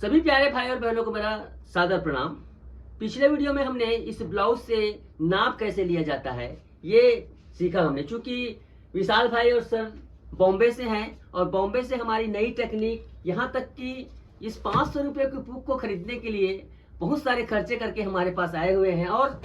सभी प्यारे भाई और बहनों को मेरा सादर प्रणाम। पिछले वीडियो में हमने इस ब्लाउज से नाप कैसे लिया जाता है ये सीखा हमने। चूंकि विशाल भाई और सर बॉम्बे से हैं और बॉम्बे से हमारी नई टेक्निक, यहाँ तक कि इस 500 रुपये की बुक को खरीदने के लिए बहुत सारे खर्चे करके हमारे पास आए हुए हैं और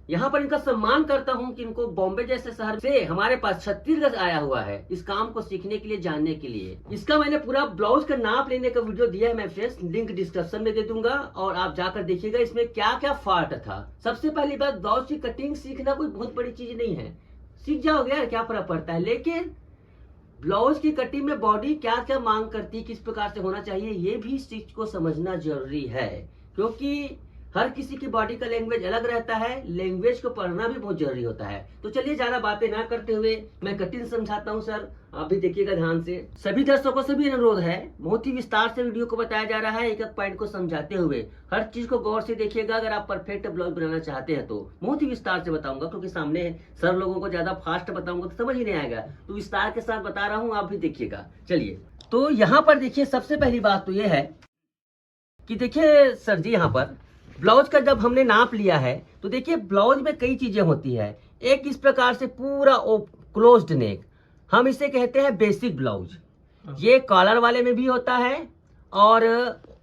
यहाँ पर इनका सम्मान करता हूँ कि इनको बॉम्बे जैसे शहर से हमारे पास छत्तीसगढ़ आया हुआ है इस काम को सीखने के लिए, जानने के लिए। इसका मैंने पूरा ब्लाउज का नाप लेने का वीडियो दिया है, मैं फ्रेंड्स लिंक डिस्क्रिप्शन में दे दूंगा और आप जाकर देखिएगा इसमें क्या क्या फॉल्ट था। सबसे पहली बात, ब्लाउज की कटिंग सीखना कोई बहुत बड़ी चीज नहीं है, सीख जाओगे यार क्या फर्क पड़ता है। लेकिन ब्लाउज की कटिंग में बॉडी क्या क्या मांग करती है, किस प्रकार से होना चाहिए, ये भी इस चीज को समझना जरूरी है। क्योंकि हर किसी की बॉडी का लैंग्वेज अलग रहता है, लैंग्वेज को पढ़ना भी बहुत जरूरी होता है। तो चलिए ज्यादा बातें ना करते हुए मैं कटिंग समझाता हूँ सर, आप भी देखिएगा ध्यान से। सभी दर्शकों से भी अनुरोध है, बहुत ही विस्तार से वीडियो को बताया जा रहा है, एक एक पॉइंट को समझाते हुए। हर चीज को गौर से देखिएगा। अगर आप परफेक्ट ब्लाउज बनाना चाहते हैं तो बहुत ही विस्तार से बताऊंगा, क्योंकि सामने सर लोगों को ज्यादा फास्ट बताऊंगा तो समझ ही नहीं आएगा, तो विस्तार के साथ बता रहा हूँ, आप भी देखिएगा। चलिए तो यहाँ पर देखिए, सबसे पहली बात तो ये है कि देखिए सर जी, यहाँ पर ब्लाउज का जब हमने नाप लिया है तो देखिए ब्लाउज में कई चीजें होती है। एक इस प्रकार से पूरा क्लोज्ड नेक, हम इसे कहते हैं बेसिक ब्लाउज। ये कॉलर वाले में भी होता है और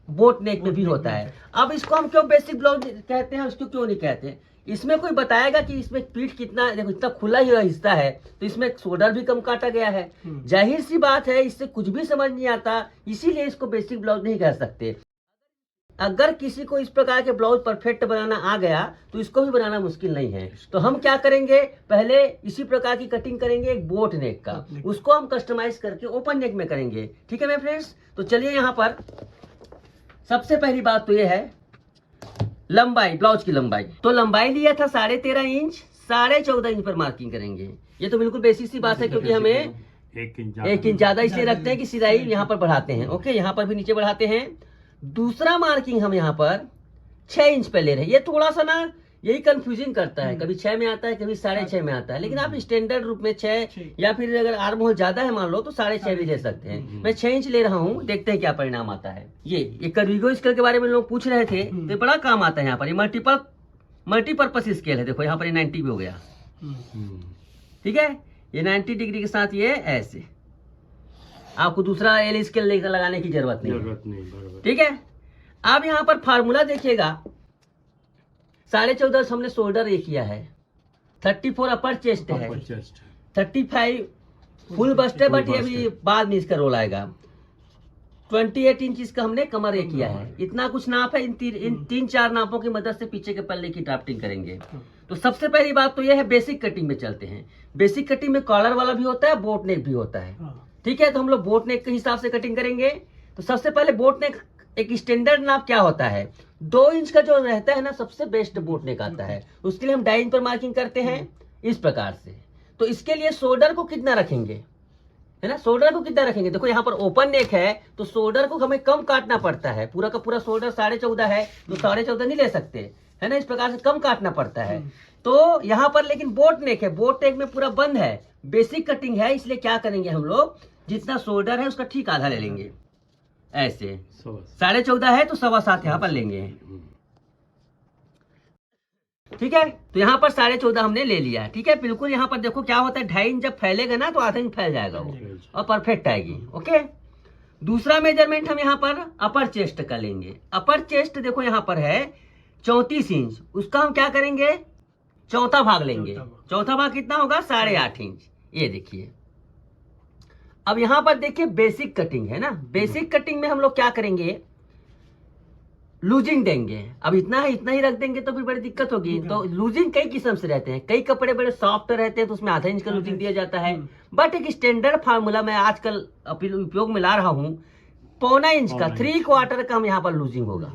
बोट नेक में भी होता है। अब इसको हम क्यों बेसिक ब्लाउज कहते हैं, उसको क्यों नहीं कहते हैं? इसमें कोई बताएगा कि इसमें पीठ कितना, देखो इतना खुला ही हिस्सा है तो इसमें शोल्डर भी कम काटा गया है। जाहिर सी बात है, इससे कुछ भी समझ नहीं आता, इसीलिए इसको बेसिक ब्लाउज नहीं कह सकते। अगर किसी को इस प्रकार के ब्लाउज परफेक्ट बनाना आ गया तो इसको भी बनाना मुश्किल नहीं है। तो हम क्या करेंगे, पहले इसी प्रकार की कटिंग करेंगे एक बोट नेक का, उसको हम कस्टमाइज करके ओपन नेक में करेंगे। ठीक है मेरे फ्रेंड्स, तो चलिए यहाँ पर सबसे पहली बात तो ये है लंबाई, ब्लाउज की लंबाई। तो लंबाई लिया था 13.5 इंच, 14.5 इंच पर मार्किंग करेंगे। ये तो बिल्कुल बेसिक सी बात है, क्योंकि हमें 1 इंच ज्यादा इसलिए रखते हैं कि सिलाई यहाँ पर बढ़ाते हैं। ओके, यहाँ पर भी नीचे बढ़ाते हैं। दूसरा मार्किंग हम यहाँ पर 6 इंच पे ले रहे हैं। ये थोड़ा सा ना यही कंफ्यूजिंग करता है, कभी 6 में आता है, कभी 6.5 में आता है। लेकिन आप स्टैंडर्ड रूप में 6 या फिर अगर आर्म होल ज्यादा है मान लो तो 6.5 भी ले सकते हैं। मैं 6 इंच ले रहा हूँ, देखते हैं क्या परिणाम आता है। ये कर्विगो स्केल के बारे में लोग पूछ रहे थे, तो बड़ा काम आता है यहाँ पर। ये मल्टीपर्पज स्केल है। देखो यहाँ पर 90 भी हो गया। ठीक है, ये 90 डिग्री के साथ ये ऐसे, आपको दूसरा एल स्केल लगाने की जरूरत नहीं। ठीक है, अब यहाँ पर फार्मूला देखिएगा। 14.5 हमने शोल्डर ये किया है, 34 अपर चेस्ट है, 35 फुल बस्ट है, बट ये अभी बाद में इसका रोल आएगा। 28 इंच इसका हमने कमर ये किया है। इतना कुछ नाप है। इन 3-4 नापों की मदद से पीछे के पल्ले की ड्राफ्टिंग करेंगे। तो सबसे पहली बात तो यह है, बेसिक कटिंग में चलते हैं। बेसिक कटिंग में कॉलर वाला भी होता है, बोट नेक भी होता है। ठीक है, तो हम लोग बोट नेक के हिसाब से कटिंग करेंगे। तो सबसे पहले बोट नेक एक स्टैंडर्ड नाप क्या होता है, 2 इंच का जो रहता है ना, सबसे बेस्ट बोट नेक आता है। उसके लिए हम 2.5 इंच पर मार्किंग करते हैं इस प्रकार से। तो इसके लिए शोल्डर को कितना रखेंगे, है ना, शोल्डर को कितना रखेंगे। देखो यहाँ पर ओपन नेक है तो शोल्डर को हमें कम काटना पड़ता है। पूरा का पूरा शोल्डर 14.5 है तो 14.5 नहीं ले सकते, है ना, इस प्रकार से कम काटना पड़ता है। तो यहाँ पर लेकिन बोट नेक है, बोट नेक में पूरा बंद है, बेसिक कटिंग है, इसलिए क्या करेंगे हम लोग, जितना शोल्डर है उसका ठीक आधा ले लेंगे। ऐसे 14.5 है तो 7.25 यहाँ पर लेंगे। ठीक है, तो यहाँ पर 14.5 हमने ले लिया। ठीक है, बिल्कुल यहाँ पर देखो क्या होता है, 2.5 इंच जब फैलेगा ना तो आधा इंच फैल जाएगा वो और परफेक्ट आएगी। ओके, दूसरा मेजरमेंट हम यहाँ पर अपर चेस्ट का लेंगे। अपर चेस्ट देखो यहाँ पर है 34 इंच, उसका हम क्या करेंगे, चौथा भाग लेंगे। चौथा भाग कितना होगा, 8.5 इंच। ये देखिए, अब यहां पर देखिए बेसिक कटिंग है ना, बेसिक कटिंग में हम लोग क्या करेंगे, लूजिंग देंगे। अब इतना है, इतना ही रख देंगे तो फिर बड़ी दिक्कत होगी। तो लूजिंग कई किस्म से रहते हैं, कई कपड़े बड़े सॉफ्ट रहते हैं तो उसमें आधा इंच का लूजिंग दिया जाता है। बट एक स्टैंडर्ड फार्मूला मैं आजकल उपयोग में ला रहा हूं, 1.25 इंच का, 3/4 का हम यहाँ पर लूजिंग होगा।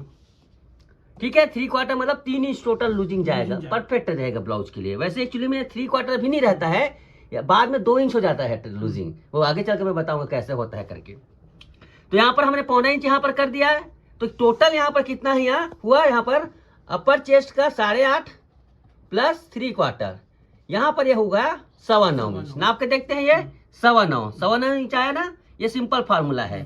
ठीक है, 3/4 मतलब 3 इंच टोटल लूजिंग जाएगा, परफेक्ट रहेगा ब्लाउज के लिए। वैसे एक्चुअली में 3/4 भी नहीं रहता है, बाद में 2 इंच हो जाता है लूजिंग, वो आगे चल के मैं बताऊंगा कैसे होता है करके। तो यहाँ पर हमने 1.25 इंच यहाँ पर कर दिया है। तो टोटल यहाँ पर कितना है, यहाँ हुआ यहाँ पर अपर चेस्ट का 8.5 प्लस 3/4, यहाँ पर यह होगा 9.25 इंच। नाप के देखते हैं, ये 9.25 इंच आया ना, ये सिंपल फार्मूला है।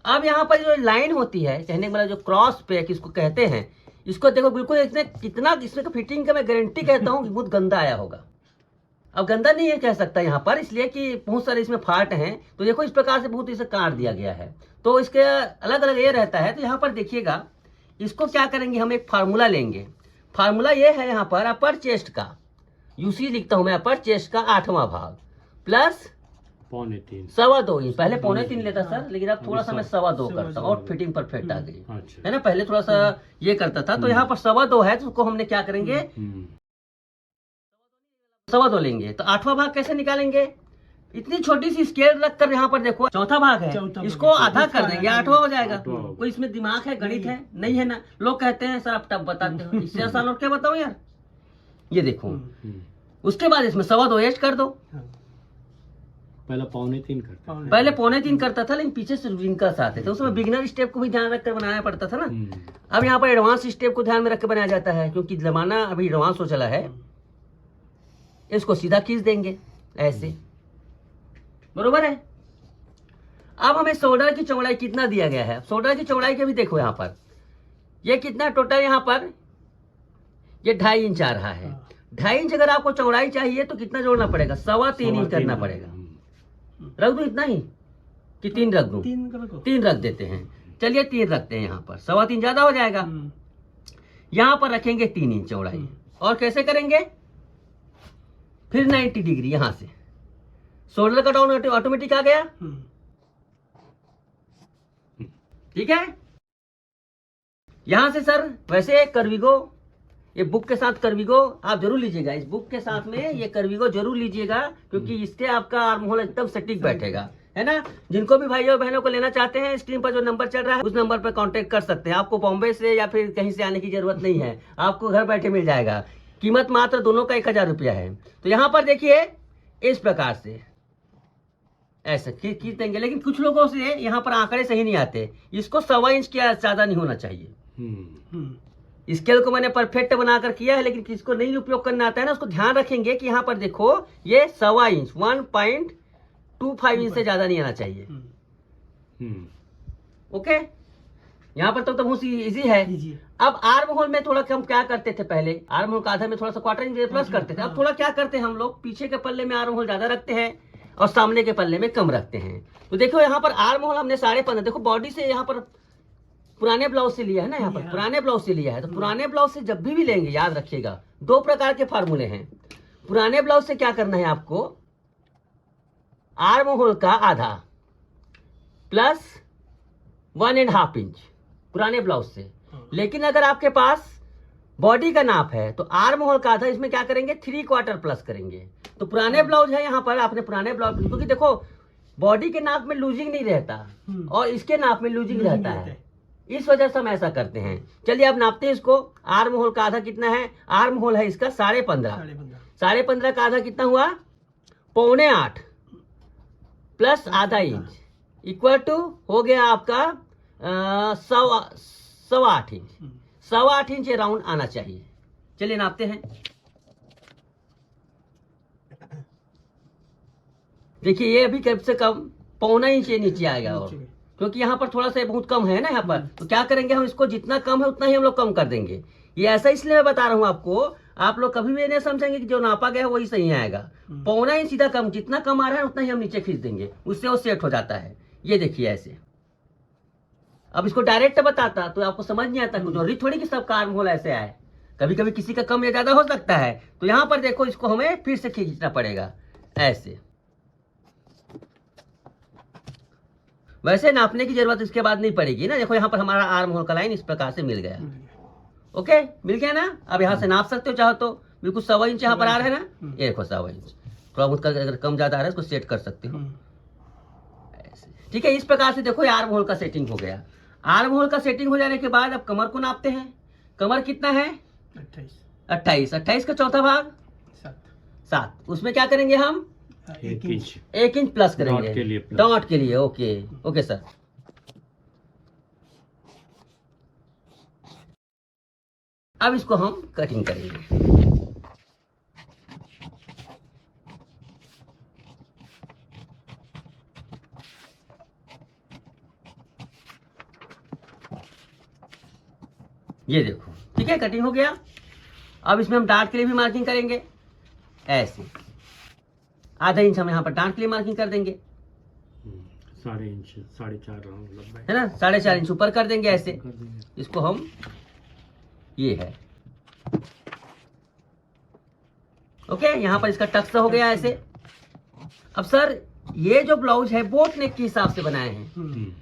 अब यहाँ पर जो लाइन होती है, कहने का मतलब जो क्रॉस पे किसको कहते हैं, इसको देखो बिल्कुल इसने कितना इसमें फिटिंग का मैं गारंटी कहता हूँ कि बहुत गंदा आया होगा। अब गंदा नहीं है कह सकता यहाँ पर, इसलिए कि बहुत सारे इसमें फाल्ट हैं। तो देखो इस प्रकार से बहुत इसे काट दिया गया है, तो इसके अलग अलग ये रहता है। तो यहाँ पर देखिएगा, इसको क्या करेंगे, हम एक फार्मूला लेंगे। फार्मूला ये है यहाँ पर अपर चेस्ट का, यूसी लिखता हूँ मैं, अपर चेस्ट का 8वां भाग प्लस 3.25 2.25 इंच। पहले 3.25 लेता सर, लेकिन अब थोड़ा सा मैं 2.25 करता हूँ और फिटिंग परफेक्ट आ गई है ना। पहले थोड़ा सा ये करता था, तो यहाँ पर 2.25 है, तो उसको हमने क्या करेंगे, 2.25 लेंगे। तो 8वां भाग कैसे निकालेंगे, इतनी छोटी सी स्केल रख कर, यहाँ पर देखो 4था भाग है, इसको आधा कर देंगे, 8वां हो जाएगा। कोई इसमें दिमाग है, गणित है नहीं है ना। लोग कहते हैं सर आप टब बताते हो, इससे आसान और क्या बताओ यार। ये देखो, उसके बाद इसमें 2.25 ऐड कर दो। पहले 3.25 करता, पहले 3.25 करता था, लेकिन पीछे से रिंकल्स आते थे, उसमें बिगिनर स्टेप को भी ध्यान रखकर बनाना पड़ता था ना। अब यहाँ पर एडवांस स्टेप को ध्यान में रख कर बनाया जाता है, क्योंकि जमाना अभी एडवांस हो चला है। इसको सीधा खींच देंगे ऐसे, बरोबर है। अब हमें शोल्डर की चौड़ाई कितना दिया गया है, शोल्डर की चौड़ाई के भी देखो यहाँ पर, ये कितना टोटल, यहाँ पर ये 2.5 इंच आ रहा है। 2.5 इंच अगर आपको चौड़ाई चाहिए तो कितना जोड़ना पड़ेगा, 3.25 इंच करना पड़ेगा। रख दूं इतना ही कि 3 रख दूं, 3 रख देते हैं। चलिए 3 रखते हैं यहाँ पर, 3.25 ज्यादा हो जाएगा। यहाँ पर रखेंगे 3 इंच चौड़ाई। और कैसे करेंगे, फिर 90 डिग्री यहाँ से शोल्डर का डाउन ऑटोमेटिक आ गया, ठीक है। यहां से सर वैसे कर्विगो, ये बुक के साथ कर्विगो आप जरूर लीजिएगा, इस बुक के साथ में ये कर्विगो जरूर लीजिएगा, क्योंकि इससे आपका आर्म होल एकदम सटीक बैठेगा, है ना। जिनको भी भाइयों बहनों को लेना चाहते हैं, स्क्रीन पर जो नंबर चल रहा है उस नंबर पर कांटेक्ट कर सकते हैं। आपको बॉम्बे से या फिर कहीं से आने की जरूरत नहीं है, आपको घर बैठे मिल जाएगा। कीमत मात्र दोनों का 1000 रुपया है। तो यहाँ पर देखिए इस प्रकार से ऐसा खींच देंगे, लेकिन कुछ लोगों से यहाँ पर आंकड़े सही नहीं आते, इसको 1.25 इंच के ज्यादा नहीं होना चाहिए। स्केल को मैंने परफेक्ट बनाकर किया है, लेकिन किसको नहीं उपयोग करना आता है ना, उसको ध्यान रखेंगे कि यहाँ पर देखो ये 1.25 इंच 1.25 इंच से ज्यादा नहीं आना चाहिए। ओके, यहाँ पर तो बहुत इजी है। अब आर्म होल में थोड़ा कम क्या करते थे, पहले आर्म होल का आधा में थोड़ा सा 1/4 इंच प्लस करते थे। अब थोड़ा क्या करते हैं हम लोग, पीछे के पल्ले में आर्म होल ज्यादा रखते हैं और सामने के पल्ले में कम रखते हैं। तो देखो यहाँ पर आर्म होल हमने 15.5, देखो बॉडी से यहाँ पर पुराने ब्लाउज से लिया है ना, यहाँ पर पुराने ब्लाउज से लिया है। तो पुराने ब्लाउज से जब भी लेंगे याद रखिएगा 2 प्रकार के फार्मूले हैं। पुराने ब्लाउज से क्या करना है आपको, आर्म होल का आधा प्लस 1.5 इंच पुराने ब्लाउज से। लेकिन अगर आपके पास बॉडी का नाप है तो आर्म होल का आधा, इसमें क्या करेंगे 3/4 प्लस करेंगे। तो पुराने ब्लाउज है यहाँ पर, आपने पुराने ब्लाउज, क्योंकि देखो बॉडी के नाप में लूजिंग नहीं रहता और इसके नाप में लूजिंग रहता है, इस वजह से हम ऐसा करते हैं। चलिए अब नापते हैं इसको। आर्म होल का आधा कितना है, आर्म होल है इसका 15.5, 15.5 का आधा कितना हुआ, 7.25 प्लस आधा इंच इक्वल टू हो गया आपका 8.25 इंच। 8.25 इंच राउंड आना चाहिए। चलिए नापते हैं। देखिए ये अभी कम से कम 1.25 इंच नीचे आएगा, और क्योंकि यहाँ पर थोड़ा सा बहुत कम है ना यहाँ पर, तो क्या करेंगे हम इसको, जितना कम है उतना ही हम लोग कम कर देंगे। ये ऐसा इसलिए मैं बता रहा हूँ आपको, आप लोग कभी भी नहीं समझेंगे कि जो नापा गया है वही सही आएगा। 1.25 इंच सीधा कम, जितना कम आ रहा है उतना ही हम नीचे खींच देंगे, उससे वो सेट हो जाता है। ये देखिए ऐसे। अब इसको डायरेक्ट बताता तो आपको समझ नहीं आता, जरूरी थोड़ी कि सबका आर्म होल ऐसे आए, कभी कभी किसी का कम या ज्यादा हो सकता है। तो यहाँ पर देखो इसको हमें फिर से खींचना पड़ेगा ऐसे। वैसे नापने की जरूरत इसके बाद नहीं पड़ेगी ना। देखो यहाँ पर हमारा आर्म होल का लाइन इस प्रकार से मिल गया। ओके, मिल गया ना। अब यहाँ से नाप सकते हो चाहो तो, बिल्कुल 1.25 इंच यहाँ पर आ रहा है ना, ये देखो 1.25 इंच। थोड़ा बहुत अगर कम ज्यादा आ रहा है इसको सेट कर सकते हो ऐसे, ठीक है। इस प्रकार से देखो आर्म होल का सेटिंग हो गया। आर्म होल का सेटिंग हो जाने के बाद अब कमर को नापते हैं। कमर कितना है, 28। 28 का चौथा भाग 7। उसमें क्या करेंगे हम, 1 इंच 1 इंच प्लस करेंगे डॉट के लिए। Okay okay sir. अब इसको हम कटिंग करेंगे। ये देखो, ठीक है, कटिंग हो गया। अब इसमें हम डार्ट के लिए भी मार्किंग करेंगे, ऐसे आधा इंच हम यहाँ पर डार्ट के लिए मार्किंग कर देंगे, 4.5 इंच 4.5 राउंड लंबाई है ना, 4.5 इंच ऊपर कर देंगे ऐसे। कर देंगे। इसको हम, ये है, ओके, यहाँ पर इसका टक्स हो गया ऐसे। अब सर ये जो ब्लाउज है बोट नेक के हिसाब से बनाए हैं,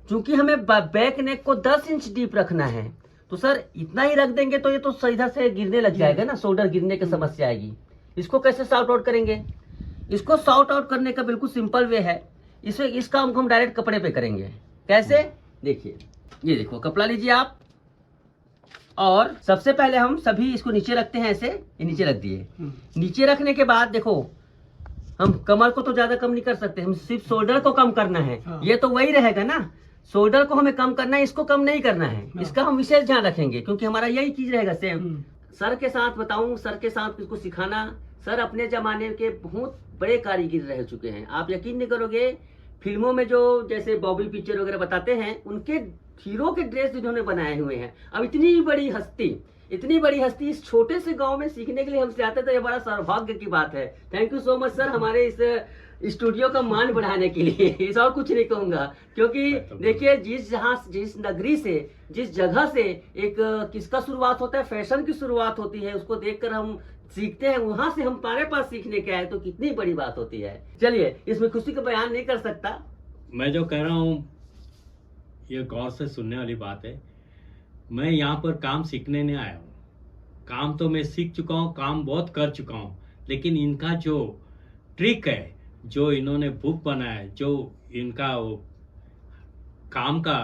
क्योंकि हमें बैक नेक को 10 इंच डीप रखना है, तो सर इतना ही रख देंगे तो ये तो सीधा से गिरने लग जाएगा ना, शोल्डर गिरने की समस्या आएगी। इसको कैसे सॉर्ट आउट करेंगे? इसको सॉर्ट आउट करने का बिल्कुल सिंपल वे है, इसे इस काम को हम डायरेक्ट कपड़े पे करेंगे। कैसे? देखिए, ये देखो, कपड़ा लीजिए आप, और सबसे पहले हम सभी इसको नीचे रखते हैं ऐसे, ये नीचे रख दिए। नीचे रखने के बाद देखो, हम कमर को तो ज्यादा कम नहीं कर सकते, हम सिर्फ शोल्डर को कम करना है। ये तो वही रहेगा ना, शोल्डर को हमें कम करना है, इसको कम नहीं करना है। इसका हम विशेष ध्यान रखेंगे, क्योंकि हमारा यही चीज रहेगा सेम। सर के साथ बताऊं, सर के साथ इसको सिखाना, सर अपने जमाने के बहुत बड़े कारीगर रह चुके हैं। आप यकीन नहीं करोगे, फिल्मों में जो जैसे बॉबी पिक्चर वगैरह बताते हैं, उनके हीरो के ड्रेस जिन्होंने बनाए हुए हैं। अब इतनी बड़ी हस्ती इस छोटे से गांव में सीखने के लिए हमसे आते, तो ये बड़ा सौभाग्य की बात है। Thank you so much sir, हमारे इस स्टूडियो का मान बढ़ाने के लिए। इस और कुछ नहीं कहूंगा, क्योंकि देखिए, जिस नगरी से, जिस जगह से एक किसका शुरुआत होता है, फैशन की शुरुआत होती है, उसको देखकर हम सीखते हैं, वहां से हम हमारे पास सीखने के आए, तो कितनी बड़ी बात होती है। चलिए, इसमें खुशी का बयान नहीं कर सकता। मैं जो कह रहा हूँ ये गौर से सुनने वाली बात है। मैं यहाँ पर काम सीखने नहीं आया हूँ, काम तो मैं सीख चुका हूँ, काम बहुत कर चुका हूँ, लेकिन इनका जो ट्रिक है, जो इन्होंने बुक बनाया है, जो इनका वो काम का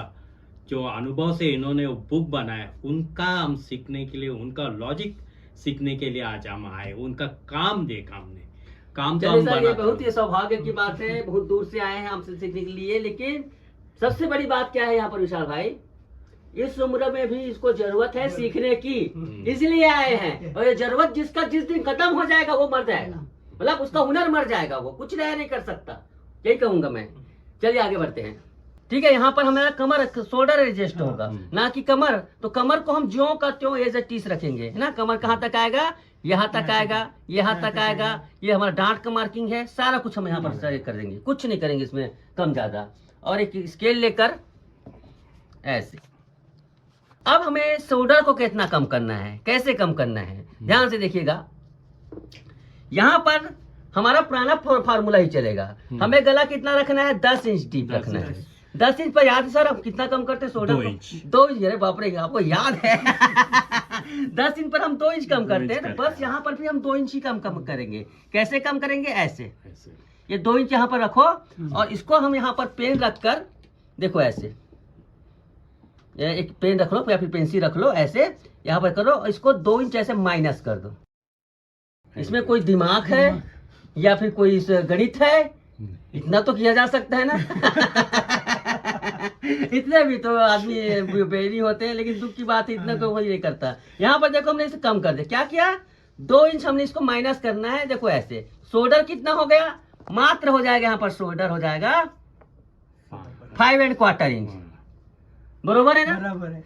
जो अनुभव से इन्होंने वो बुक बनाया, उनका हम सीखने के लिए, उनका लॉजिक सीखने के लिए आज हम आए, उनका काम देखा हमने, काम तो हम सर, ये बनाते बहुत ही हैं। सौभाग्य की बात है, बहुत दूर से आए हैं हमसे सीखने के लिए। लेकिन सबसे बड़ी बात क्या है यहाँ पर विशाल भाई, इस उम्र में भी इसको जरूरत है सीखने की, इसलिए आए हैं। और ये जरूरत जिसका जिस दिन खत्म हो जाएगा वो मर जाएगा, मतलब उसका हुनर मर जाएगा, वो कुछ नया नहीं कर सकता, यही कहूंगा मैं। चलिए आगे बढ़ते हैं। ठीक है, यहाँ पर हमारा कमर शोल्डर एडजस्ट होगा, ना कि कमर। तो कमर को हम ज्यों का त्यों एज ए टीस रखेंगे, है ना। कमर कहाँ तक आएगा? यहाँ तक आएगा, यहाँ तक आएगा। ये हमारा डांट का मार्किंग है, सारा कुछ हम यहाँ पर कर देंगे, कुछ नहीं करेंगे इसमें कम ज्यादा। और एक स्केल लेकर ऐसे, अब हमें शोल्डर को कितना कम करना है, कैसे कम करना है, ध्यान से देखिएगा। यहाँ पर हमारा पुराना फार्मूला ही चलेगा। हमें गला कितना रखना है? 10 इंच डीप रखना है। 10 इंच पर याद है सर, अब कितना कम करते हैं शोल्डर को? 2 इंच। अरे बाप रे, आपको याद है। 10 इंच पर हम 2 इंच कम करते हैं, तो बस यहाँ पर भी हम 2 इंच ही कम करेंगे। कैसे कम करेंगे? ऐसे, ये 2 इंच यहाँ पर रखो, और इसको हम यहाँ पर पेन रखकर, देखो ऐसे, एक पेन रख लो या फिर पेंसिल रख लो, ऐसे यहाँ पर करो, इसको 2 इंच ऐसे माइनस कर दो। इसमें कोई दिमाग है या फिर कोई गणित है? इतना तो किया जा सकता है ना। इतने भी तो आदमी बेरी होते हैं, लेकिन दुख की बात है, इतना तो कोई नहीं करता। यहाँ पर देखो, हमने इसे कम कर दिया। क्या किया? 2 इंच हमने इसको माइनस करना है। देखो ऐसे, शोल्डर कितना हो गया? मात्र हो जाएगा, यहाँ पर शोल्डर हो जाएगा 5¼ इंच। बरोबर है ना? बराबर है।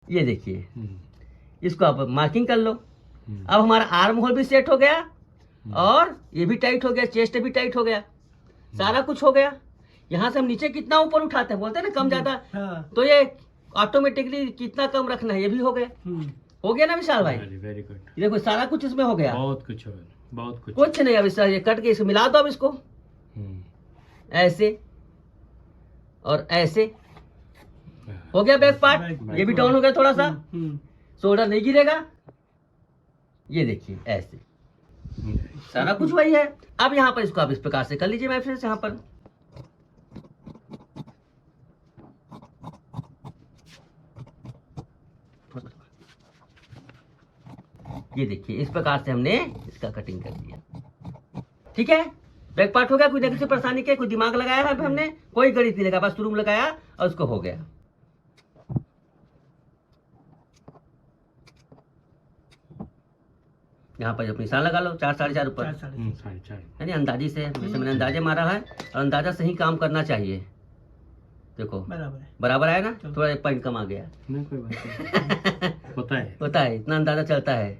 ये देखिए, इसको आप मार्किंग कर लो। अब हमारा आर्म होल भी सेट हो गया, और ये भी टाइट हो गया, चेस्ट भी टाइट हो गया, सारा कुछ हो गया। यहाँ से हम नीचे कितना ऊपर उठाते हैं, बोलते हैं ना कम ज्यादा, तो ये ऑटोमेटिकली कितना कम रखना है, ये भी हो गया। हो गया ना विशाल भाई? Very good. देखो सारा कुछ इसमें हो गया, बहुत कुछ हो, बहुत कुछ। कुछ नहीं। अब विशाल, ये कट के इसको मिला दो। अब इसको ऐसे और ऐसे हो गया बैक पार्ट। ये भी डाउन हो गया थोड़ा सा, शोल्डर नहीं गिरेगा। ये देखिए ऐसे, सारा कुछ वही है। अब यहाँ पर इसको आप इस प्रकार से कर लीजिए। मैं फिर यहाँ पर ये देखिए, इस प्रकार से हमने इसका कटिंग कर दिया। ठीक है, बैक पार्ट हो गया। कोई किसी परेशानी के, कोई दिमाग लगाया है हमने? कोई गणित नहीं लगा, बस शुरू में लगाया और उसको हो गया। यहाँ पर अपनी निशान लगा लो, 4 साढ़े 4 ऊपर, 4.5 यानी अंदाजी से, जैसे मैंने अंदाजे मारा है, और अंदाजा से ही काम करना चाहिए। देखो बराबर है। बराबर आया ना, थोड़ा एक पॉइंट कम आ गया। नहीं कोई बात नहीं, होता है, इतना अंदाजा चलता है।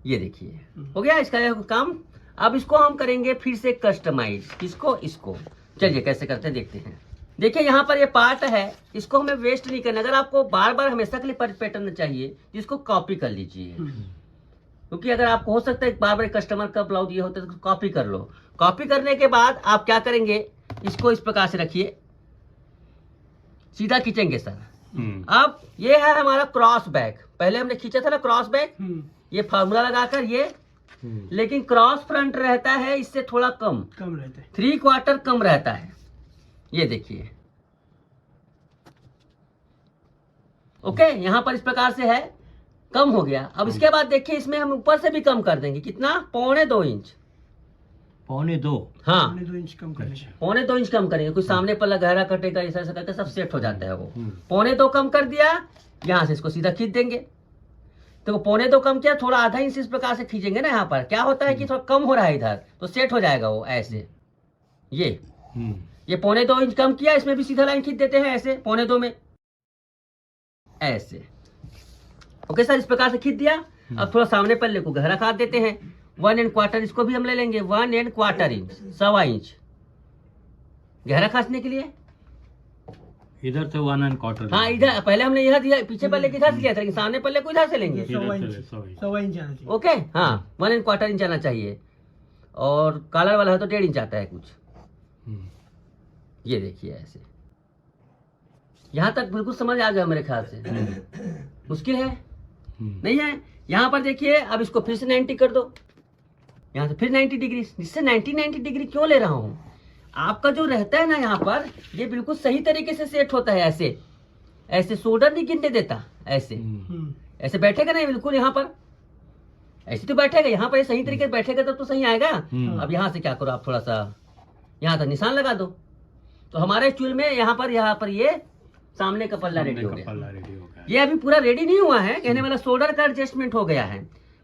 ये देखिए हो गया इसका काम। अब इसको हम करेंगे फिर से कस्टमाइज, इसको चलिए कैसे करते हैं देखते हैं। देखिए यहाँ पर ये पार्ट है, इसको हमें वेस्ट नहीं करना। अगर आपको बार बार हमेशा के लिए पैटर्न चाहिए, इसको कॉपी कर लीजिए, क्योंकि अगर आपको हो सकता है बार बार कस्टमर का ब्लाउज ये होता है तो कॉपी कर लो। कॉपी करने के बाद आप क्या करेंगे, इसको इस प्रकार से रखिए, सीधा खींचेंगे सर। अब ये है हमारा क्रॉस बैक, पहले हमने खींचा था ना क्रॉस बैक, ये फार्मूला लगाकर ये, लेकिन क्रॉस फ्रंट रहता है इससे थोड़ा कम रहता है, 3/4 कम रहता है। ये देखिए ओके, यहाँ पर इस प्रकार से है, कम हो गया। अब इसके बाद देखिए इसमें हम ऊपर से भी कम कर देंगे, कितना, 1.25 इंच, 1.25, हाँ 2 इंच कम करेंगे, 1.25 इंच कम करेंगे। कुछ सामने पर गहरा कटेगा, ऐसा करके सब सेट हो जाता है वो। 1.25 कम कर दिया, यहाँ से इसको सीधा खींच देंगे। तो 1.25 कम किया, थोड़ा आधा इंच इस प्रकार से खींचेंगे ना, यहाँ पर क्या होता है कि थोड़ा कम हो रहा है इधर, तो सेट हो जाएगा वो ऐसे। ये 1.25 इंच कम किया, इसमें भी सीधा लाइन खींच देते हैं ऐसे 1.25 में ऐसे। ओके सर, इस प्रकार से खींच दिया। अब थोड़ा सामने पल्ले को गहरा काट देते हैं, 1¼ इसको भी हम ले लेंगे, 1¼ इंच, 1.25 इंच गहरा खींचने के लिए। इधर से 1¼ हाँ इधर पहले हमने यह दिया, पीछे पल्ले के इधर से लिया था, लेकिन सामने पल्ले को इधर से लेंगे। 1.25 इंच आना चाहिए। ओके हाँ 1¼ इंच आना चाहिए, और कॉलर वाला है तो 1.5 इंच आता है कुछ। ये देखिए ऐसे, यहाँ तक बिल्कुल समझ आ गया मेरे ख्याल से। मुश्किल है नहीं है। यहाँ पर देखिए, अब इसको फिर से 90 कर दो, यहाँ से फिर 90 डिग्री, जिससे 90 डिग्री क्यों ले रहा हूँ, आपका जो रहता है ना यहाँ पर, ये बिल्कुल सही तरीके से सेट होता है। ऐसे ऐसे शोल्डर नहीं गिनने देता, ऐसे ऐसे बैठेगा ना बिल्कुल, यहाँ पर ऐसे तो बैठेगा, यहाँ पर सही तरीके से बैठेगा तब तो सही आएगा। अब यहाँ से क्या करो, आप थोड़ा सा यहाँ तक निशान लगा दो, तो हमारे चूल में यहाँ पर ये सामने का पल्ला रेडी हो गया। ये अभी पूरा रेडी नहीं हुआ है, कहने वाला शोल्डर का एडजस्टमेंट हो गया है,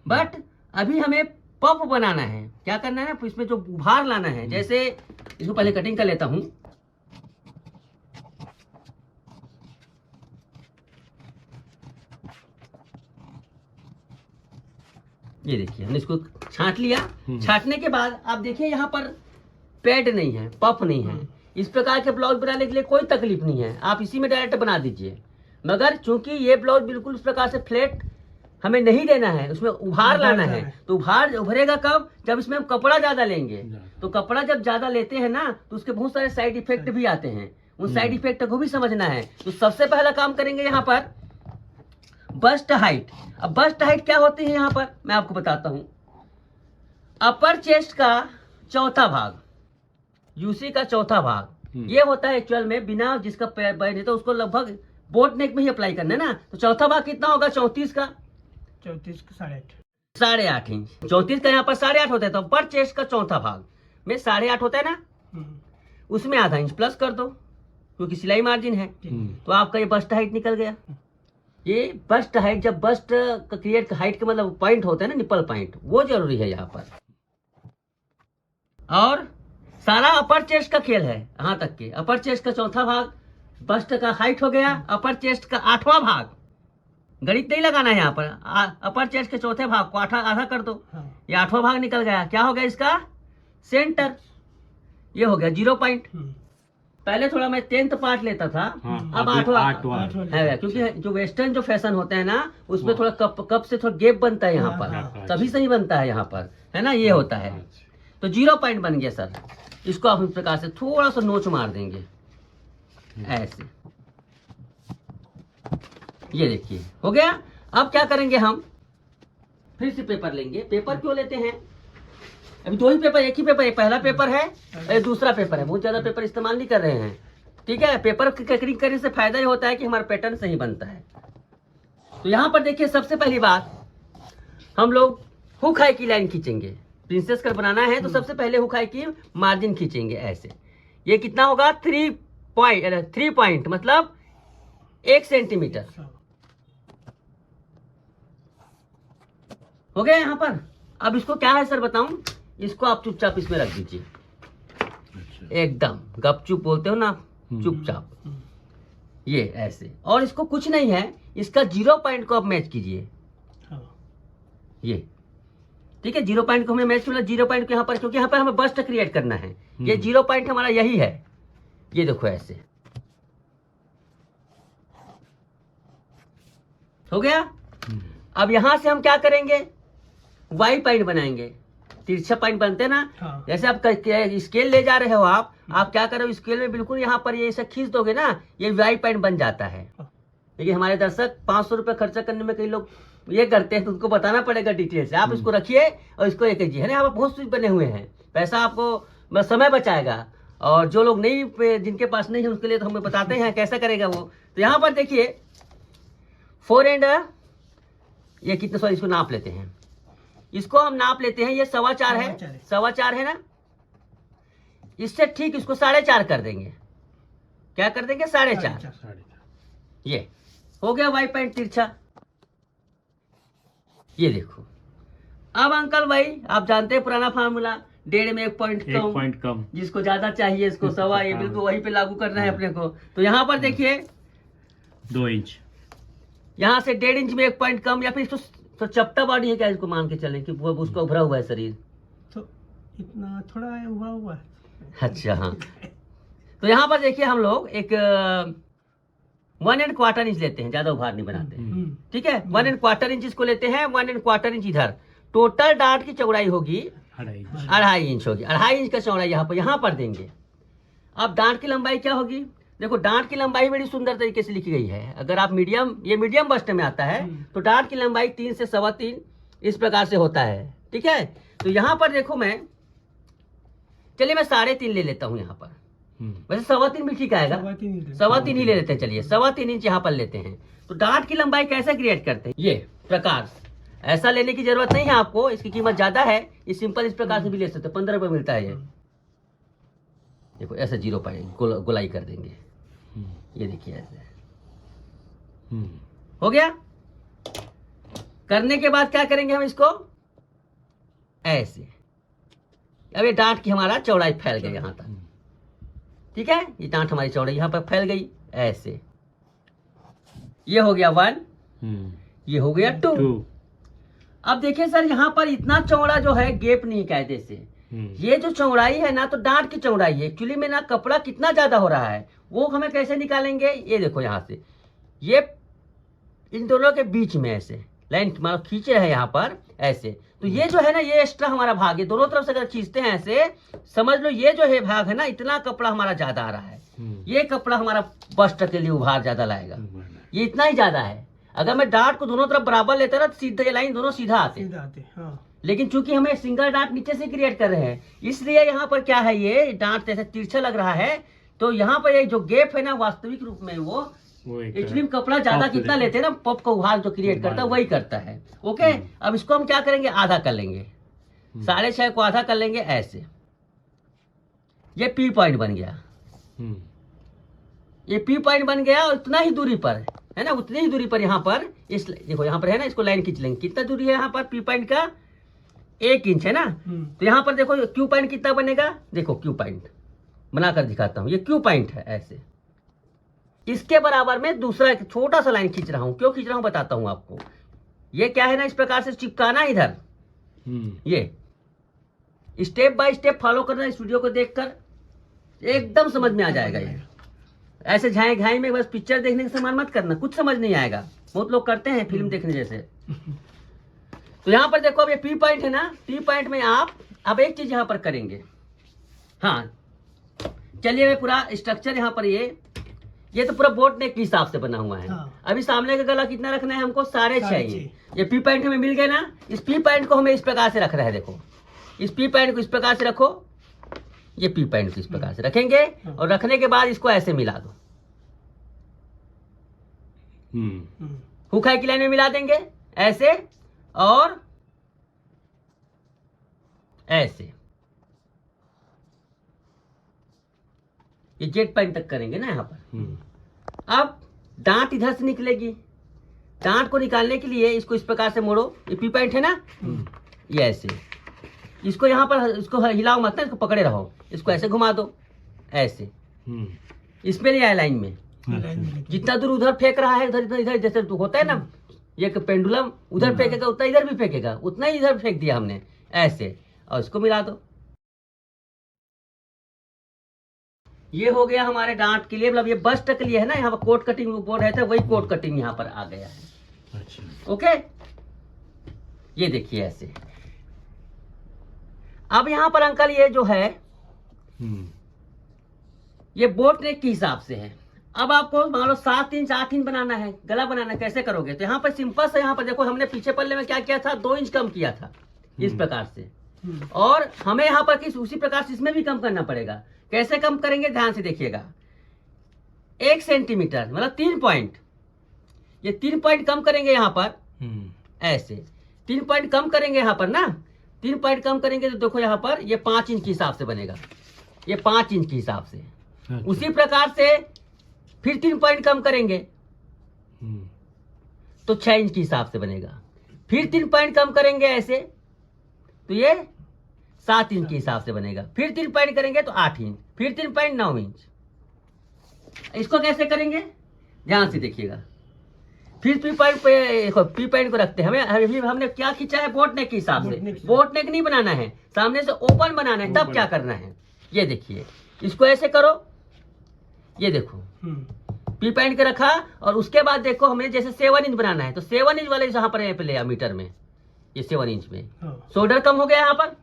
बट अभी हमें पफ बनाना है। क्या करना है, इसमें जो उभार लाना है, जैसे इसको पहले कटिंग कर लेता हूं। ये देखिए हमने इसको छांट लिया। छांटने के बाद आप देखिए यहाँ पर पैड नहीं है, पफ नहीं है। इस प्रकार के ब्लाउज बनाने के लिए कोई तकलीफ नहीं है, आप इसी में डायरेक्ट बना दीजिए। मगर चूंकि ये ब्लाउज बिल्कुल इस प्रकार से फ्लैट हमें नहीं देना है, उसमें उभार लाना है। तो उभार उभरेगा कब, जब इसमें हम कपड़ा ज्यादा लेंगे। तो कपड़ा जब ज्यादा लेते हैं ना, तो उसके बहुत सारे साइड इफेक्ट भी आते हैं, उन साइड इफेक्ट को भी समझना है। तो सबसे पहला काम करेंगे यहाँ पर बस्ट हाइट। अब बस्ट हाइट क्या होती है यहाँ पर मैं आपको बताता हूँ। अपर चेस्ट का चौथा भाग, यूसी का चौथा भाग, ये होता है एक्चुअल में, बिना जिसका पैर नहीं तो उसको लगभग बोट नेक में ही अप्लाई करना है ना। तो चौथा भाग कितना होगा, 34 का 8.5 इंच। 34 का यहाँ पर 8.5 होता है, तो अपर चेस्ट का चौथा भाग में 8.5 होता है ना, उसमें आधा इंच प्लस कर दो, क्योंकि सिलाई मार्जिन है। तो आपका ये बस्ट हाइट निकल गया। ये बस्ट हाइट, जब बस्ट का क्रिएट हाइट का मतलब पॉइंट होता है ना, निपल पॉइंट, वो जरूरी है यहाँ पर। और सारा अपर चेस्ट का खेल है, यहाँ तक के अपर चेस्ट का चौथा भाग बस्ट का हाइट हो गया, अपर चेस्ट का 8वां भाग, गणित नहीं लगाना है यहाँ पर, अपर चेस्ट के चौथे भाग को आधा कर दो, ये 8वां भाग निकल गया। क्या हो गया इसका सेंटर, ये हो गया 0 पॉइंट। पहले थोड़ा मैं 10th पार्ट लेता था, अब 8वां है, क्योंकि जो वेस्टर्न जो फैशन होते हैं ना, उसमें थोड़ा कप से थोड़ा गैप बनता है यहाँ पर, तभी सही बनता है यहाँ पर, है ना, ये होता है। तो 0 पॉइंट बन गया सर। इसको आप इस प्रकार से थोड़ा सा नोच मार देंगे ऐसे, ये देखिए हो गया। अब क्या करेंगे, हम फिर से पेपर लेंगे। पेपर क्यों लेते हैं, अभी 2 ही पेपर, एक ही पेपर, एक पहला पेपर है और दूसरा पेपर है, बहुत ज्यादा पेपर इस्तेमाल नहीं कर रहे हैं, ठीक है। पेपर कटिंग करने से फायदा ये होता है कि हमारा पैटर्न सही बनता है। तो यहाँ पर देखिए, सबसे पहली बात हम लोग हुक हाई की लाइन खींचेंगे। प्रिंसेस कट बनाना है तो सबसे पहले हुक हाई की मार्जिन खींचेंगे ऐसे। ये कितना होगा, 3 पॉइंट मतलब 1 सेंटीमीटर हो गया यहाँ पर। अब इसको क्या है सर बताऊं, इसको आप चुपचाप इसमें रख दीजिए, एकदम गपचुप बोलते हो ना, चुपचाप, ये ऐसे। और इसको कुछ नहीं है, इसका 0 पॉइंट को आप मैच कीजिए, ये ठीक है। 0 पॉइंट को हमने मैच किया, 0 पॉइंट को यहाँ पर, क्योंकि यहाँ पर हमें बस्ट क्रिएट करना है, ये 0 पॉइंट हमारा यही है। ये देखो ऐसे हो गया। अब यहां से हम क्या करेंगे, वाई पॉइंट बनाएंगे, तिरछा पॉइंट बनते हैं ना। जैसे आप स्केल ले जा रहे हो, आप क्या कर रहे हो, स्केल में बिल्कुल यहाँ पर ये ऐसे खींच दोगे ना, ये वाई पॉइंट बन जाता है। लेकिन हमारे दर्शक 500 रुपये खर्चा करने में कई लोग ये करते हैं, तो उनको बताना पड़ेगा डिटेल से। आप इसको रखिए और इसको एक कीजिए, है ना। यहाँ पर बहुत स्विच बने हुए हैं, पैसा आपको समय बचाएगा। और जो लोग नहीं, जिनके पास नहीं है, उसके लिए तो हमें बताते हैं कैसा करेगा वो। तो यहाँ पर देखिए 4 एंड ये कितने, सॉरी इसको नाप लेते हैं, इसको हम नाप लेते हैं, ये 4.25 है, 4.25 है ना। इससे ठीक इसको 4.5 कर देंगे, क्या कर देंगे, 4.5। ये हो गया वाई पॉइंट तिरछा। ये देखो, अब अंकल भाई आप जानते हैं पुराना फार्मूला, 1.5 में 1 पॉइंट कम, जिसको ज्यादा चाहिए इसको 1.25, ये बिल्कुल वहीं पे लागू करना है अपने को। तो यहाँ पर देखिए 2 इंच, यहाँ से 1.5 इंच में 1 पॉइंट कम, या फिर इसको तो चपटा बॉडी है क्या, इसको मान के चलें कि वो उसका उभरा हुआ है शरीर, तो इतना थोड़ा उभरा हुआ है। अच्छा हाँ। तो यहाँ पर देखिए हम लोग एक 1 1/4 इंच लेते हैं, ज्यादा उभार नहीं बनाते, ठीक है। 1 1/4 इंच इसको लेते हैं, 1 1/4 इंच इधर। टोटल डांट की चौड़ाई होगी 2.5 इंच होगी, 2.5 इंच का चौड़ाई यहाँ पर देंगे। अब डांट की लंबाई क्या होगी, देखो डांट की लंबाई बड़ी सुंदर तरीके से लिखी गई है। अगर आप ये मीडियम बस्ट में आता है, तो डांट की लंबाई 3 से 3.25 इस प्रकार से होता है, ठीक है। तो यहाँ पर देखो चलिए मैं 3.5 ले लेता हूँ यहाँ पर, वैसे 3.25 भी ठीक आएगा, 3.25 ही ले लेते हैं, चलिए 3.25 इंच यहाँ पर लेते हैं। तो डांट की लंबाई कैसे क्रिएट करते हैं, ये प्रकार, ऐसा लेने की जरूरत नहीं है आपको, इसकी कीमत ज्यादा है, ये सिंपल इस प्रकार से भी ले सकते हैं, 15 रुपये मिलता है ये। देखो ऐसे 0 पॉइंट गोलाई कर देंगे, ये देखिए ऐसे हो गया। करने के बाद क्या करेंगे हम इसको ऐसे, अब ये डांट की हमारा चौड़ाई फैल गई यहाँ तक, ठीक है। ये डांट हमारी चौड़ाई यहाँ पर फैल गई ऐसे, ये हो गया 1, ये हो गया 2। अब देखिए सर यहाँ पर इतना चौड़ा जो है गैप नहीं कायदे से, ये जो चौड़ाई है ना, तो डांट की चौड़ाई है एक्चुअली में ना, कपड़ा कितना ज्यादा हो रहा है वो हमें कैसे निकालेंगे, ये देखो यहाँ से, ये इन दोनों के बीच में ऐसे लाइन मतलब खींचे है यहाँ पर ऐसे। तो ये जो है ना, ये एक्स्ट्रा हमारा भाग है, दोनों तरफ से अगर खींचते हैं ऐसे, समझ लो ये जो है भाग है ना, इतना कपड़ा हमारा ज्यादा आ रहा है, ये कपड़ा हमारा बस्ट के लिए उभार ज्यादा लाएगा, ये इतना ही ज्यादा है। अगर मैं डांट को दोनों तरफ बराबर लेता ना, तो सीधे लाइन दोनों सीधा आते, हाँ। लेकिन चूंकि हमें सिंगल डांट नीचे से क्रिएट कर रहे हैं, इसलिए यहाँ पर क्या है, ये डांट जैसे तिरछा लग रहा है। तो यहाँ पर ये जो गैप है ना, वास्तविक रूप में वो एक्चुअली कपड़ा ज्यादा कितना लेते हैं ना, पॉप का उभार जो क्रिएट करता है वही करता है। ओके, अब इसको हम क्या करेंगे, आधा कर लेंगे, 6.5 को आधा कर लेंगे ऐसे, ये पी पॉइंट बन गया, ये पी पॉइंट बन गया। और इतना ही दूरी पर है ना, उतनी ही दूरी पर यहाँ पर इस देखो यहाँ पर है ना, इसको लाइन खींच लेंगे, कितना दूरी है यहाँ पर पी पॉइंट का, 1 इंच है ना। तो यहाँ पर देखो क्यू पॉइंट कितना बनेगा, देखो क्यू पॉइंट बनाकर दिखाता हूँ, ये क्यू पॉइंट है ऐसे, इसके बराबर में दूसरा एक छोटा सा लाइन खींच रहा हूँ। क्यों खींच रहा हूँ बताता हूँ आपको, ये क्या है ना, इस प्रकार से चिपकाना इधर, ये स्टेप बाय स्टेप फॉलो करना, इस वीडियो को देखकर एकदम समझ में आ जाएगा। ये ऐसे झाई घाई में बस पिक्चर देखने के समान मत करना, कुछ समझ नहीं आएगा, बहुत लोग करते हैं फिल्म देखने जैसे। तो यहाँ पर देखो, अब ये पी पॉइंट है ना, पी पॉइंट में आप अब एक चीज यहाँ पर करेंगे, हाँ चलिए मैं पूरा स्ट्रक्चर यहाँ पर ये तो पूरा बोट नेक के हिसाब से बना हुआ है। हाँ। अभी सामने का गला कितना रखना है हमको, 6.5। ये पी पॉइंट हमें मिल गया ना, इस पी पॉइंट को हमें इस प्रकार से रख रहा है, देखो इस पी पॉइंट को इस प्रकार से रखो, ये पी पॉइंट को इस प्रकार से रखेंगे, और रखने के बाद इसको ऐसे मिला दो, हुकाई की लाइन में मिला देंगे ऐसे और ऐसे, ये जेट पॉइंट तक करेंगे ना यहाँ पर। अब डांट इधर से निकलेगी, डांट को निकालने के लिए इसको इस प्रकार से मोड़ो, ये पी पॉइंट है ना, ये ऐसे, इसको यहाँ पर इसको हिलाओ मत ना, इसको पकड़े रहो, इसको ऐसे घुमा दो ऐसे, इसमें ले आए लाइन में। लाइन में लेके। जितना दूर उधर फेंक रहा है उधर इधर इधर, जैसे तो होता है ना ये पेंडुलम, उधर फेंकेगा उतना इधर भी फेंकेगा, उतना ही इधर फेंक दिया हमने ऐसे, और इसको मिला दो। ये हो गया हमारे डांट के लिए, मतलब ये बस्ट के लिए है ना, यहाँ पर कोट कटिंग बोर्ड है, वही कोट कटिंग यहाँ पर आ गया है। अच्छा। ओके, ये देखिए ऐसे। अब यहाँ पर अंकल ये जो है ये बोट नेक के हिसाब से है। अब आपको मान लो 7 इंच 8 इंच बनाना है, गला बनाना है, कैसे करोगे? तो यहाँ पर सिंपल से, यहाँ पर देखो हमने पीछे पल्ले में क्या किया था, 2 इंच कम किया था इस प्रकार से, और हमें यहाँ पर किस उसी प्रकार से इसमें भी कम करना पड़ेगा। कैसे कम करेंगे ध्यान से देखिएगा। 1 सेंटीमीटर मतलब 3 पॉइंट, ये 3 पॉइंट कम करेंगे यहाँ पर ऐसे, 3 पॉइंट कम करेंगे यहाँ पर ना, 3 पॉइंट कम करेंगे तो देखो यहाँ पर ये 5 इंच के हिसाब से बनेगा, ये 5 इंच के हिसाब से। उसी प्रकार से फिर 3 पॉइंट कम करेंगे तो 6 इंच के हिसाब से बनेगा। फिर 3 पॉइंट कम करेंगे ऐसे तो ये 7 इंच के हिसाब से बनेगा। फिर 3 पॉइंट करेंगे तो 8 इंच, फिर 3 पॉइंट 9 इंच। इसको कैसे करेंगे ध्यान से देखिएगा। फिर पी पॉइंट पे पी पॉइंट को रखते हैं। हमें अभी हमने क्या खींचा है, बोट नेक के हिसाब से। बोट नेक नहीं बनाना है, सामने से ओपन बनाना है। तब क्या करना है ये देखिए, इसको ऐसे करो, ये देखो पी पॉइंट के रखा, और उसके बाद देखो हमें जैसे 7 इंच बनाना है तो 7 इंच वाले यहाँ पर पे ले मीटर में, ये 7 इंच में शोल्डर कम हो गया यहाँ पर,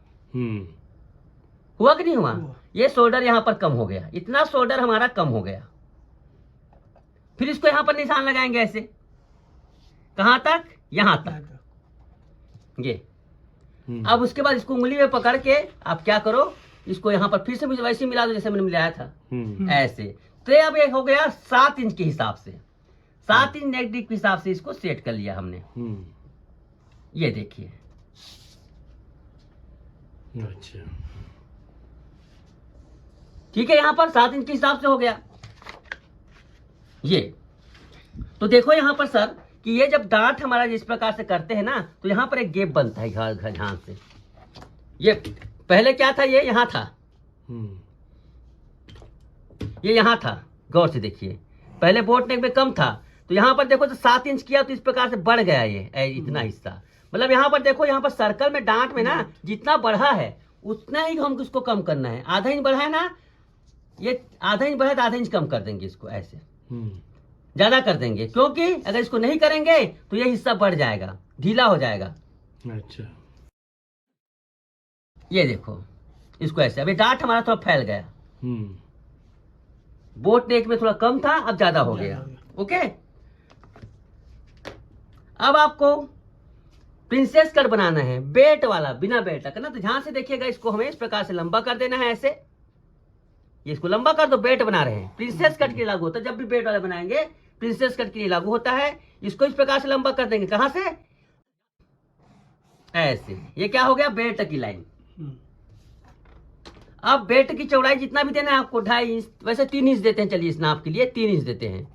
हुआ कि नहीं हुआ? ये शोल्डर यहाँ पर कम हो गया, इतना शोल्डर हमारा कम हो गया। फिर इसको यहाँ पर निशान लगाएंगे ऐसे, कहाँ तक? यहाँ तक ये। अब उसके बाद इसको उंगली में पकड़ के आप क्या करो, इसको यहाँ पर फिर से वैसे मिला दो जैसे मैंने मिलाया था ऐसे। तो अब ये हो गया 7 इंच के हिसाब से, 7 इंच नेक डीप के हिसाब से इसको सेट कर लिया हमने। ये देखिए, अच्छा ठीक है, यहाँ पर 7 इंच के हिसाब से हो गया ये। तो देखो यहाँ पर सर कि ये जब डांट हमारा जिस प्रकार से करते हैं ना, तो यहाँ पर एक गैप बनता है यहाँ से। ये पहले क्या था, ये यहाँ था, ये यहाँ था, गौर से देखिए। पहले बोट नेक में कम था, तो यहाँ पर देखो तो 7 इंच किया तो इस प्रकार से बढ़ गया ये इतना हिस्सा। मतलब यहाँ पर देखो, यहाँ पर सर्कल में डांट में ना जितना बढ़ा है उतना ही हमको उसको कम करना है। आधा इंच बढ़ा है ना, ये आधा इंच बढ़ा तो आधा इंच कम कर देंगे इसको ऐसे, ज्यादा कर देंगे, क्योंकि अगर इसको नहीं करेंगे तो ये हिस्सा बढ़ जाएगा, ढीला हो जाएगा। अच्छा, ये देखो इसको ऐसे। अभी डांट हमारा थोड़ा फैल गया, बोट नेक में थोड़ा कम था, अब ज्यादा हो गया। ओके, अब आपको प्रिंसेस कट बनाना है, बेल्ट वाला, बिना बेल्ट का ना। तो ध्यान से देखिएगा, इसको हमें इस प्रकार से लंबा कर देना है ऐसे, ये इसको लंबा कर दो। बेल्ट बना रहे हैं, प्रिंसेस कट के लिए लागू होता है। जब भी बेल्ट वाला बनाएंगे प्रिंसेस कट के लिए लागू होता है। इसको इस प्रकार से लंबा कर देंगे, कहां से? ऐसे। ये क्या हो गया, बेल्ट की लाइन। अब बेल्ट की चौड़ाई जितना भी देना है आपको, 2.5 इंच, वैसे 3 इंच देते हैं, चलिए इस नाप के लिए 3 इंच देते हैं।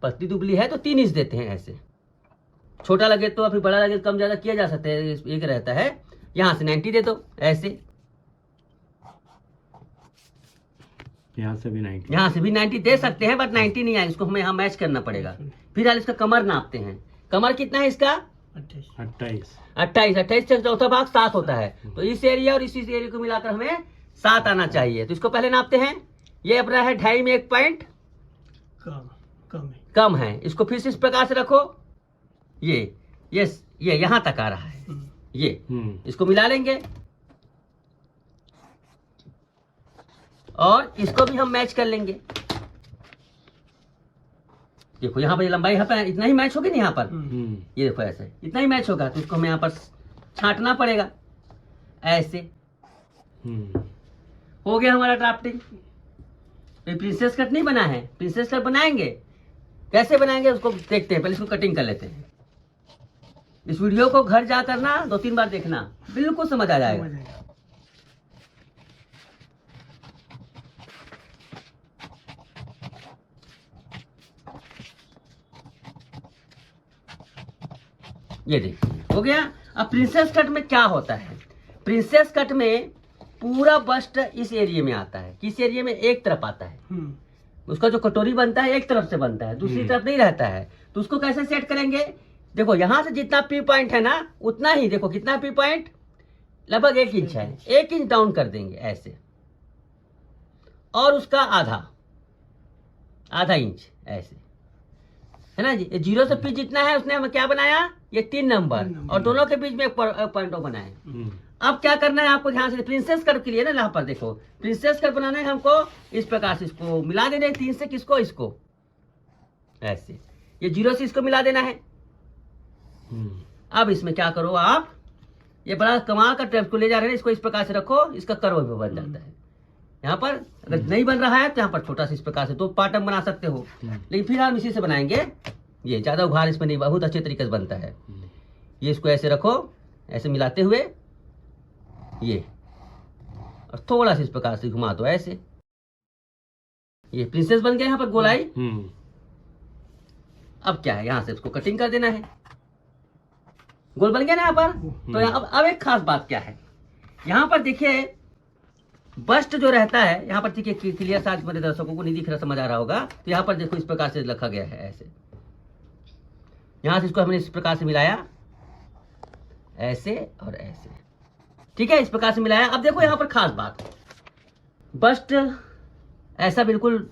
पतली दुबली है तो 3 इंच देते हैं ऐसे। छोटा लगे तो फिर बड़ा लगे तो कम ज्यादा किया जा सकता है, एक रहता है। यहां से 90 दे दो ऐसे, यहाँ से भी 90, यहाँ से भी 90 दे सकते हैं, बट 90 नहीं आए, इसको हमें यहाँ मैच करना पड़ेगा। फिर इसका कमर नापते हैं। कमर कितना है इसका? 28 से चौथा भाग 7 होता है। तो इस एरिया और इस एरिया को मिलाकर हमें 7 आना चाहिए। तो इसको पहले नापते हैं। ये अपना है 2.5 में 1 पॉइंट कम है। इसको फिर से इस प्रकार से रखो, ये यहाँ तक आ रहा है ये। इसको मिला लेंगे और इसको भी हम मैच कर लेंगे। देखो यहाँ पर लंबाई यहाँ पर इतना ही मैच होगी ना, यहाँ पर ये देखो ऐसे इतना ही मैच होगा। तो इसको हमें यहाँ पर छांटना पड़ेगा ऐसे। हो गया हमारा ड्राफ्टिंग। प्रिंसेस कट नहीं बना है, प्रिंसेस कट बनाएंगे। कैसे बनाएंगे उसको देखते हैं, पहले इसको कटिंग कर लेते हैं। इस वीडियो को घर जाकर ना 2-3 बार देखना, बिल्कुल समझ आ जाएगा। ये देखिए हो गया। अब प्रिंसेस कट में क्या होता है, प्रिंसेस कट में पूरा बस्ट इस एरिया में आता है। किस एरिया में? एक तरफ आता है। उसका जो कटोरी बनता है एक तरफ से बनता है, दूसरी तरफ नहीं रहता है। तो उसको कैसे सेट करेंगे? देखो यहाँ से जितना पी पॉइंट है ना उतना ही, देखो कितना पी पॉइंट, लगभग 1 इंच है, 1 इंच डाउन कर देंगे ऐसे, और उसका आधा इंच ऐसे, है ना जी। ये 0 से पी जितना है उसने हमें क्या बनाया, ये 3 नंबर, और दोनों के बीच में एक पॉइंट बनाए। अब क्या करना है आपको ध्यान से, प्रिंसेस कर्व के लिए ना यहाँ पर देखो, प्रिंसेस कर्व बनाना है हमको इस प्रकार से, इसको मिला देना है 3 से, किसको, इसको ऐसे, ये 0 से इसको मिला देना है। अब इसमें क्या करो आप, ये बड़ा कमाल का ट्रैप को ले जा रहे हैं, इसको इस प्रकार से रखो, इसका कर्व भी बन जाता है। यहाँ पर अगर नहीं बन रहा है तो यहाँ पर छोटा सा इस प्रकार से 2 पार्ट हम बना सकते हो, लेकिन फिर हम इसी से बनाएंगे। ये ज्यादा उभार इसमें नहीं, बहुत अच्छे तरीके से बनता है। ये इसको ऐसे रखो, ऐसे मिलाते हुए ये, और थोड़ा सा इस प्रकार से घुमा दो ऐसे, ये प्रिंसेस बन गया यहाँ पर गोलाई। अब क्या है, यहाँ से इसको कटिंग कर देना है, गोल बन गया ना यहाँ पर। तो अब एक खास बात क्या है, यहाँ पर देखिए बस्ट जो रहता है, यहाँ पर देखिए क्लियर सा, मेरे दर्शकों को नहीं दिख रहा, समझ आ रहा होगा। तो यहाँ पर देखो इस प्रकार से रखा गया है ऐसे, यहाँ से इसको हमने इस प्रकार से मिलाया, ऐसे और ऐसे, ठीक है, इस प्रकार से मिलाया। अब देखो यहाँ पर खास बात, बस्ट ऐसा बिल्कुल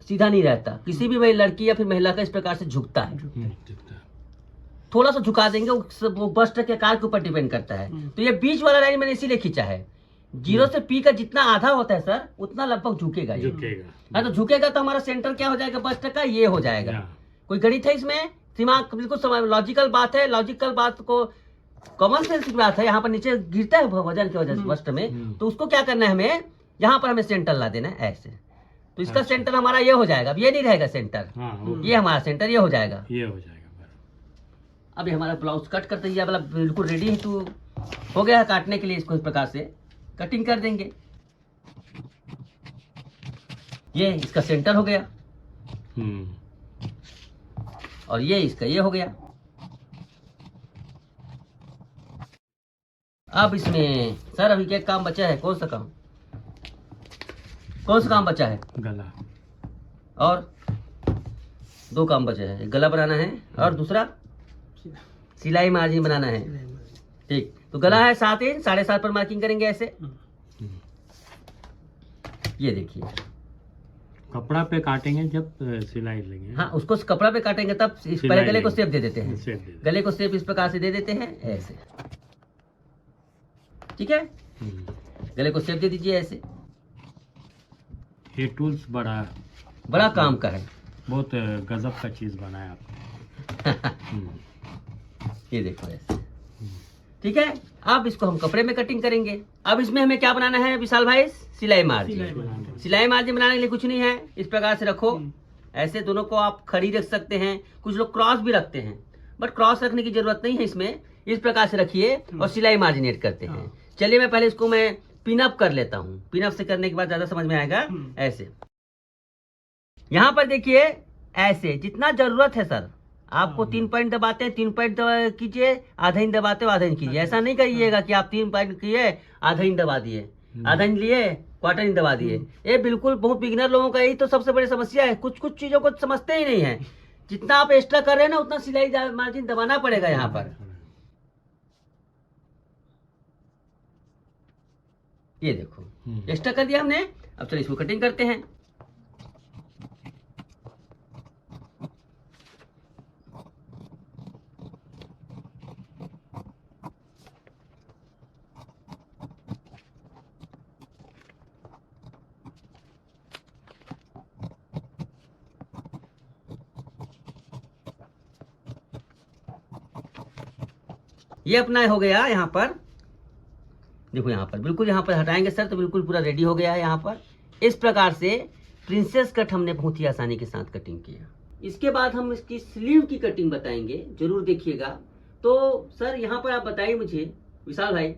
सीधा नहीं रहता, किसी भी लड़की या फिर महिला का इस प्रकार से झुकता है, थोड़ा सा झुका देंगे, वो बस्ट के आकार के ऊपर डिपेंड करता है। तो ये बीच वाला लाइन मैंने इसीलिए खींचा है, 0 से P का जितना आधा होता है सर, उतना लगभग झुकेगा। हाँ, तो झुकेगा तो हमारा सेंटर क्या हो जाएगा, बस्ट का ये हो जाएगा। कोई गणित है इसमें, दिमाग बिल्कुल लॉजिकल बात है, लॉजिकल बात को कॉमन सेंस की बात है। यहाँ पर नीचे गिरता है वजन की वजह से बस्ट में, तो उसको क्या करना है हमें, यहाँ पर हमें सेंटर ला देना है ऐसे। तो इसका सेंटर हमारा ये हो जाएगा, अब ये नहीं रहेगा सेंटर, ये हमारा सेंटर ये हो जाएगा, ये हो जाएगा। अब ये हमारा ब्लाउज कट कर दिया, मतलब बिल्कुल रेडी है, तो हो गया है काटने के लिए। इसको इस प्रकार से कटिंग कर देंगे, ये इसका सेंटर हो गया, और ये इसका ये हो गया। अब इसमें सर अभी क्या काम बचा है, कौन सा काम बचा है, गला, और 2 काम बचे हैं, गला बनाना है और दूसरा सिलाई मार्जिन बनाना है। ठीक, तो गला है 7 इंच, 7.5 पर मार्किंग करेंगे ऐसे। ये देखिए, कपड़ा पे काटेंगे जब सिलाई लगे। हाँ, उसको कपड़ा पे काटेंगे तब पहले गले को शेप दे देते हैं, गले को शेप इस प्रकार से दे देते हैं ऐसे, ठीक है, गले को शेप दे दीजिए ऐसे। ये टूल्स बड़ा काम का है, बहुत गजब का चीज बनाया आपने। ये देखो ऐसे, ठीक है। अब इसको हम कपड़े में कटिंग करेंगे। अब इसमें हमें क्या बनाना है विशाल भाई, सिलाई मार्जिन। सिलाई मार्जिन बनाने के लिए कुछ नहीं है, इस प्रकार से रखो ऐसे, दोनों को आप खड़ी रख सकते हैं, कुछ लोग क्रॉस भी रखते हैं, बट क्रॉस रखने की जरूरत नहीं है इसमें। इस प्रकार से रखिए और सिलाई मार्जिनेट करते हैं। चलिए मैं पहले इसको मैं पिनअप कर लेता हूँ, पिनअप से करने के बाद ज्यादा समझ में आएगा। ऐसे यहाँ पर देखिए, ऐसे जितना जरूरत है सर, आपको 3 पॉइंट दबाते हैं, 3 पॉइंट कीजिए, आधा इंच दबाते हो, आधा इंच कीजिए। ऐसा नहीं करिएगा कि आप 3 पॉइंट किए, आधा इंच दबा दिए, आधा इंच लिए, क्वार्टर इंच दबा दिए। ये बिल्कुल बहुत बिगिनर लोगों का यही तो सबसे बड़ी समस्या है, कुछ चीजों को समझते ही नहीं है। जितना आप एक्स्ट्रा कर रहे हैं ना, उतना सिलाई मार्जिन दबाना पड़ेगा यहाँ पर। ये देखो, एक्स्ट्रा कर दिया हमने। अब चलिए इसको कटिंग करते हैं। ये अपना हो गया यहाँ पर, देखो यहाँ पर बिल्कुल, यहाँ पर हटाएंगे सर तो बिल्कुल पूरा रेडी हो गया है। यहाँ पर इस प्रकार से प्रिंसेस कट हमने बहुत ही आसानी के साथ कटिंग किया। इसके बाद हम इसकी स्लीव की कटिंग बताएंगे, जरूर देखिएगा। तो सर यहाँ पर आप बताइए मुझे विशाल भाई,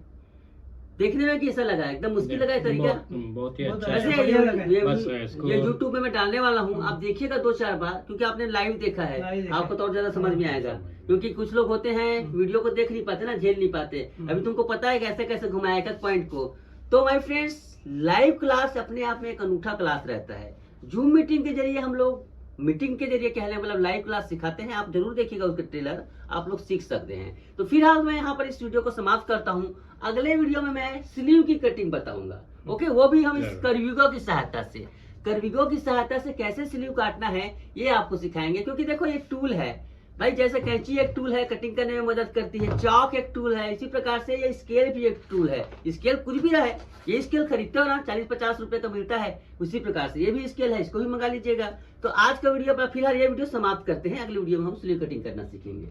देखने में कैसा लगा, एकदम मुश्किल लगा है तरीका? बहुत ही अच्छा वैसे है। ये यूट्यूब में मैं डालने वाला हूँ, आप देखिएगा 2-4 बार, क्योंकि आपने लाइव देखा है, आपको तो और ज्यादा समझ में आएगा। क्योंकि कुछ लोग होते हैं वीडियो को देख नहीं पाते ना, झेल नहीं पाते। अभी तुमको पता है कैसे कैसे घुमाया एक पॉइंट को। तो माय फ्रेंड्स, लाइव क्लास अपने आप में एक अनूठा क्लास रहता है। जूम मीटिंग के जरिए हम लोग मीटिंग के जरिए कह लें, मतलब लाइव क्लास सिखाते हैं। आप जरूर देखिएगा उसका ट्रेलर, आप लोग सीख सकते हैं। तो फिलहाल मैं यहाँ पर इस वीडियो को समाप्त करता हूँ। अगले वीडियो में मैं स्लीव की कटिंग बताऊंगा। ओके, वो भी हम इस कर्विगो की सहायता से, कर्विगो की सहायता से कैसे स्लीव काटना है ये आपको सिखाएंगे। क्योंकि देखो ये टूल है भाई, जैसे कैंची एक टूल है, कटिंग करने में मदद करती है, चौक एक टूल है, इसी प्रकार से ये स्केल भी एक टूल है। स्केल कुछ भी रहे, ये स्केल खरीदते हो ना 40-50 रुपए का मिलता है, उसी प्रकार से ये भी स्केल है, इसको भी मंगा लीजिएगा। तो आज का वीडियो पर फिलहाल ये वीडियो समाप्त करते हैं। अगले वीडियो में हम स्लीव कटिंग करना सीखेंगे।